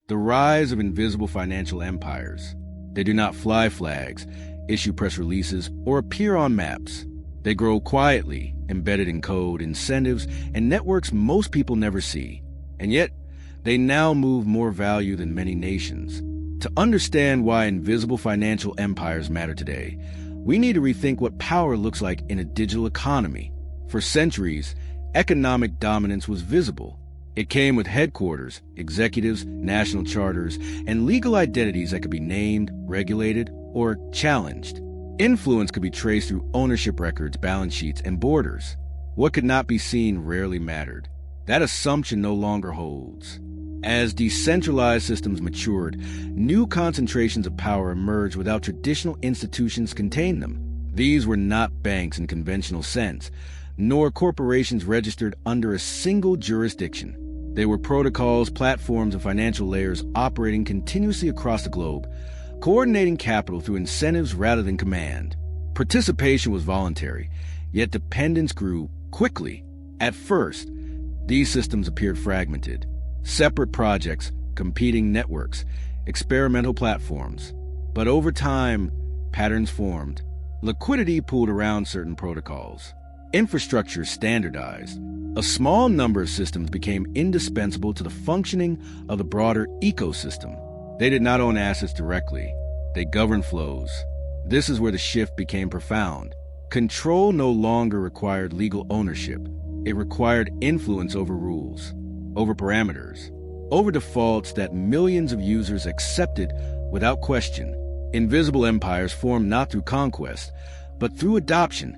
The rise of invisible financial empires. They do not fly flags, issue press releases, or appear on maps. They grow quietly, embedded in code, incentives, and networks most people never see. And yet, they now move more value than many nations. To understand why invisible financial empires matter today, we need to rethink what power looks like in a digital economy. For centuries, economic dominance was visible. It came with headquarters, executives, national charters, and legal identities that could be named, regulated, or challenged. Influence could be traced through ownership records, balance sheets, and borders. What could not be seen rarely mattered. That assumption no longer holds. As decentralized systems matured, new concentrations of power emerged without traditional institutions containing them. These were not banks in conventional sense, nor corporations registered under a single jurisdiction. They were protocols, platforms, and financial layers operating continuously across the globe, coordinating capital through incentives rather than command. Participation was voluntary, yet dependence grew quickly. At first, these systems appeared fragmented. Separate projects, competing networks, experimental platforms. But over time, patterns formed. Liquidity pooled around certain protocols. Infrastructure standardized. A small number of systems became indispensable to the functioning of the broader ecosystem. They did not own assets directly. They governed flows. This is where the shift became profound. Control no longer required legal ownership. It required influence over rules, over parameters, over defaults that millions of users accepted without question. Invisible empires formed not through conquest, but through adoption,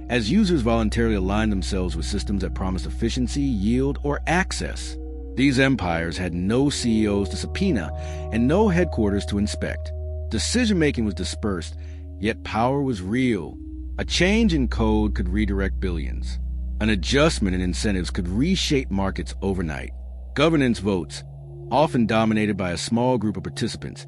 as users voluntarily aligned themselves with systems that promised efficiency, yield, or access. These empires had no CEOs to subpoena and no headquarters to inspect. Decision-making was dispersed, yet power was real. A change in code could redirect billions. An adjustment in incentives could reshape markets overnight. Governance votes, often dominated by a small group of participants,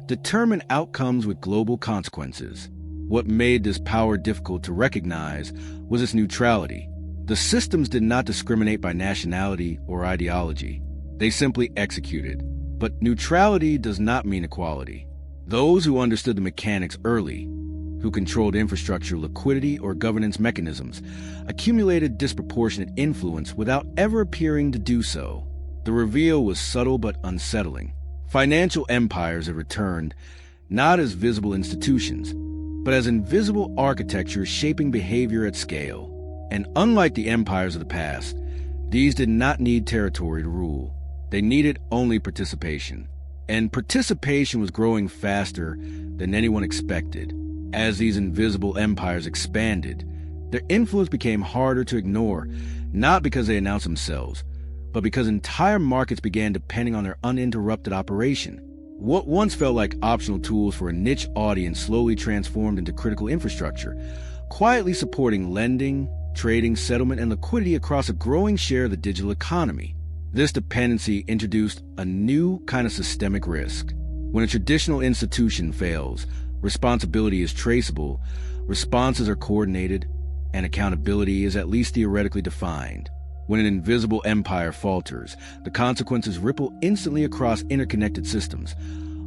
determine outcomes with global consequences. What made this power difficult to recognize was its neutrality. The systems did not discriminate by nationality or ideology. They simply executed. But neutrality does not mean equality. Those who understood the mechanics early, who controlled infrastructure, liquidity, or governance mechanisms, accumulated disproportionate influence without ever appearing to do so. The reveal was subtle but unsettling. Financial empires have returned, not as visible institutions, but as invisible architecture shaping behavior at scale. And unlike the empires of the past, these did not need territory to rule. They needed only participation. And participation was growing faster than anyone expected. As these invisible empires expanded, their influence became harder to ignore, not because they announced themselves, but because entire markets began depending on their uninterrupted operation. What once felt like optional tools for a niche audience slowly transformed into critical infrastructure, quietly supporting lending, trading, settlement, and liquidity across a growing share of the digital economy. This dependency introduced a new kind of systemic risk. When a traditional institution fails, responsibility is traceable, responses are coordinated, and accountability is at least theoretically defined. When an invisible empire falters, the consequences ripple instantly across interconnected systems,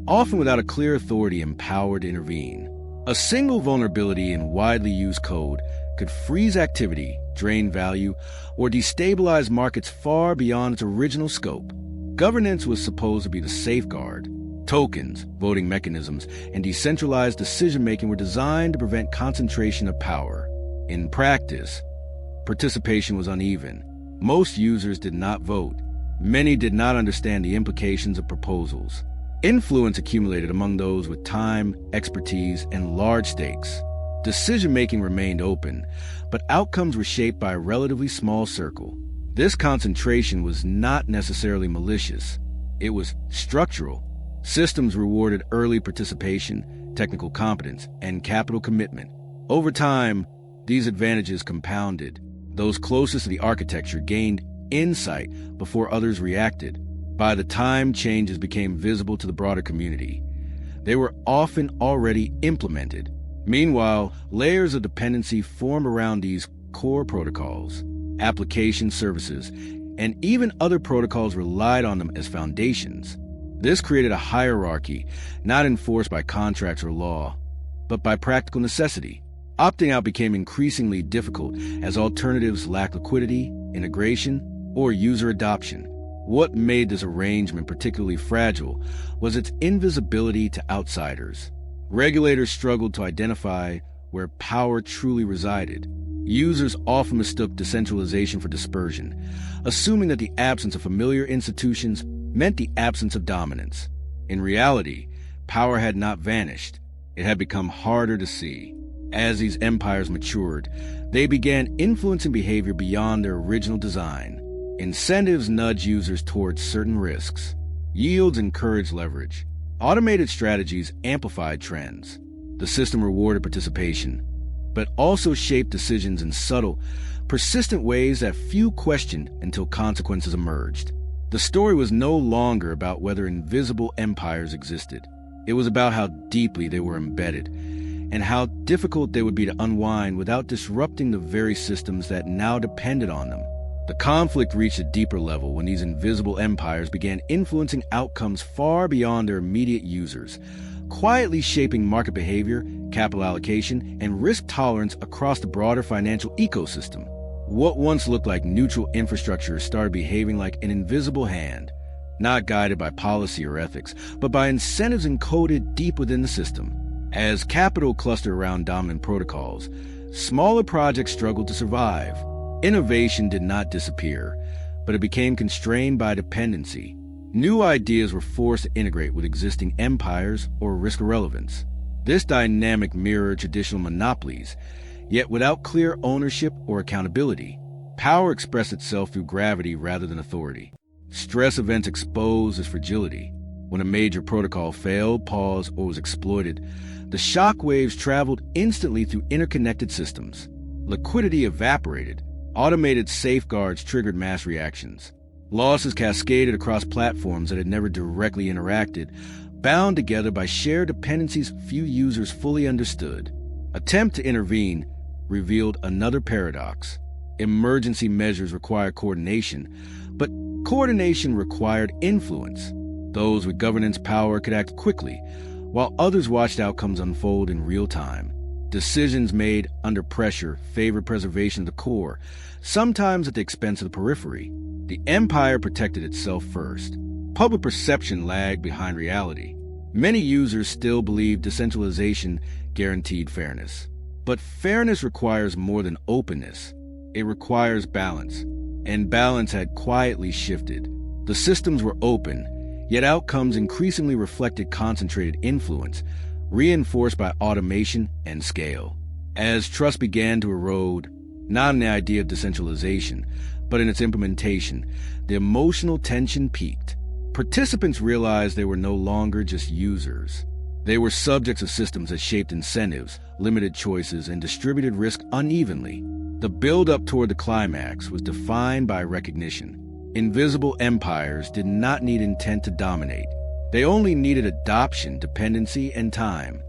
often without a clear authority empowered to intervene. A single vulnerability in widely used code could freeze activity, drain value, or destabilize markets far beyond its original scope. Governance was supposed to be the safeguard. Tokens, voting mechanisms, and decentralized decision-making were designed to prevent concentration of power. In practice, participation was uneven. Most users did not vote. Many did not understand the implications of proposals. Influence accumulated among those with time, expertise, and large stakes. Decision-making remained open, but outcomes were shaped by a relatively small circle. This concentration was not necessarily malicious. It was structural. Systems rewarded early participation, technical competence, and capital commitment. Over time, these advantages compounded. Those closest to the architecture gained insight before others reacted. By the time changes became visible to the broader community, they were often already implemented. Meanwhile, layers of dependency form around these core protocols. Application services, and even other protocols relied on them as foundations. This created a hierarchy not enforced by contracts or law, but by practical necessity. Opting out became increasingly difficult as alternatives lacked liquidity, integration, or user adoption. What made this arrangement particularly fragile was its invisibility to outsiders. Regulators struggled to identify where power truly resided. Users often mistook decentralization for dispersion, assuming that the absence of familiar institutions meant the absence of dominance. In reality, power had not vanished. It had become harder to see. As these empires matured, they began influencing behavior beyond their original design. Incentives nudge users towards certain risks. Yields encourage leverage. Automated strategies amplified trends. The system rewarded participation, but also shaped decisions in subtle, persistent ways that few questioned until consequences emerged. The story was no longer about whether invisible empires existed. It was about how deeply they were embedded, and how difficult they would be to unwind without disrupting the very systems that now depended on them. The conflict reached a deeper level when these invisible empires began influencing outcomes far beyond their immediate users, quietly shaping market behavior, capital allocation, and risk tolerance across the broader financial ecosystem. What once looked like neutral infrastructure started behaving like an invisible hand, not guided by policy or ethics, but by incentives encoded deep within the system. As capital clustered around dominant protocols, smaller projects struggled to survive. Innovation did not disappear, but it became constrained by dependency. New ideas were forced to integrate with existing empires or risk irrelevance. This dynamic mirrored traditional monopolies, yet without clear ownership or accountability. Power expressed itself through gravity rather than authority. Stress events exposed its fragility. When a major protocol failed, paused, or was exploited, the shock waves traveled instantly through interconnected systems. Liquidity evaporated. Automated safeguards triggered mass reactions. Losses cascaded across platforms that had never directly interacted, bound together by shared dependencies few users fully understood. Attempt to intervene revealed another paradox. Emergency measures require coordination, but coordination required influence. Those with governance power could act quickly, while others watched outcomes unfold in real time. Decisions made under pressure favored preservation of the core, sometimes at the expense of the periphery. The empire protected itself first. Public perception lagged behind reality. Many users still believe decentralization guaranteed fairness. But fairness requires more than openness. It requires balance. And balance had quietly shifted. The systems were open, yet outcomes increasingly reflected concentrated influence, reinforced by automation and scale. As trust began to erode, not in the idea of decentralization, but in its implementation, the emotional tension peaked. Participants realized they were no longer just users. They were subjects of systems that shaped incentives, limited choices, and distributed risk unevenly. The build-up toward the climax was defined by recognition. Invisible empires did not need intent to dominate. They only needed adoption, dependency, and time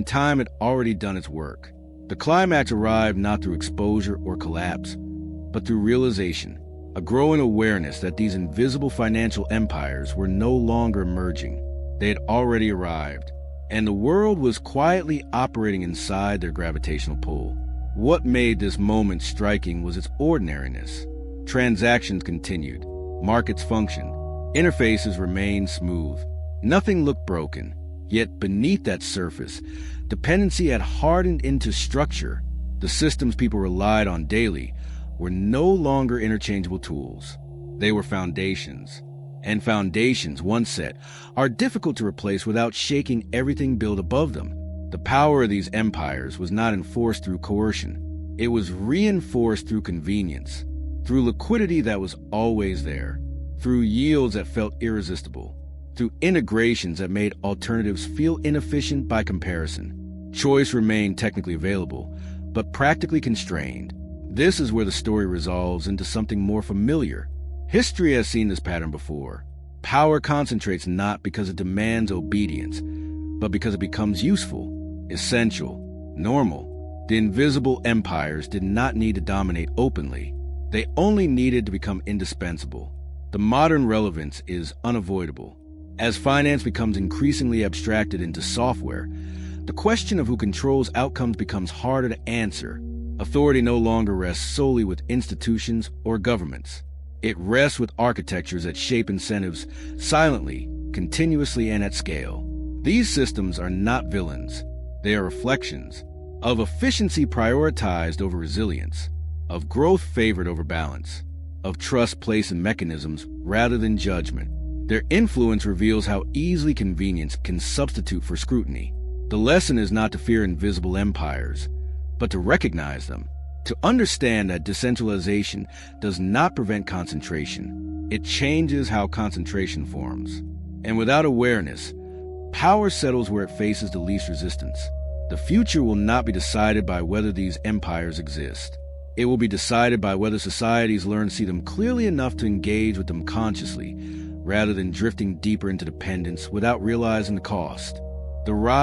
time had already done its work. The climax arrived not through exposure or collapse, but through realization, a growing awareness that these invisible financial empires were no longer emerging. They had already arrived, and the world was quietly operating inside their gravitational pull. What made this moment striking was its ordinariness. Transactions continued, markets functioned, interfaces remained smooth. Nothing looked broken, yet beneath that surface, dependency had hardened into structure. The systems people relied on daily were no longer interchangeable tools. They were foundations. And foundations, once set, are difficult to replace without shaking everything built above them. The power of these empires was not enforced through coercion. It was reinforced through convenience, through liquidity that was always there, through yields that felt irresistible, through integrations that made alternatives feel inefficient by comparison. Choice remained technically available, but practically constrained. This is where the story resolves into something more familiar. History has seen this pattern before. Power concentrates not because it demands obedience, but because it becomes useful, essential, normal. The invisible empires did not need to dominate openly. They only needed to become indispensable. The modern relevance is unavoidable. As finance becomes increasingly abstracted into software, the question of who controls outcomes becomes harder to answer. Authority no longer rests solely with institutions or governments. It rests with architectures that shape incentives silently, continuously, and at scale. These systems are not villains. They are reflections of efficiency prioritized over resilience, of growth favored over balance, of trust placed in mechanisms rather than judgment. Their influence reveals how easily convenience can substitute for scrutiny. The lesson is not to fear invisible empires, but to recognize them, to understand that decentralization does not prevent concentration. It changes how concentration forms. And without awareness, power settles where it faces the least resistance. The future will not be decided by whether these empires exist. It will be decided by whether societies learn to see them clearly enough to engage with them consciously, rather than drifting deeper into dependence without realizing the cost. The rise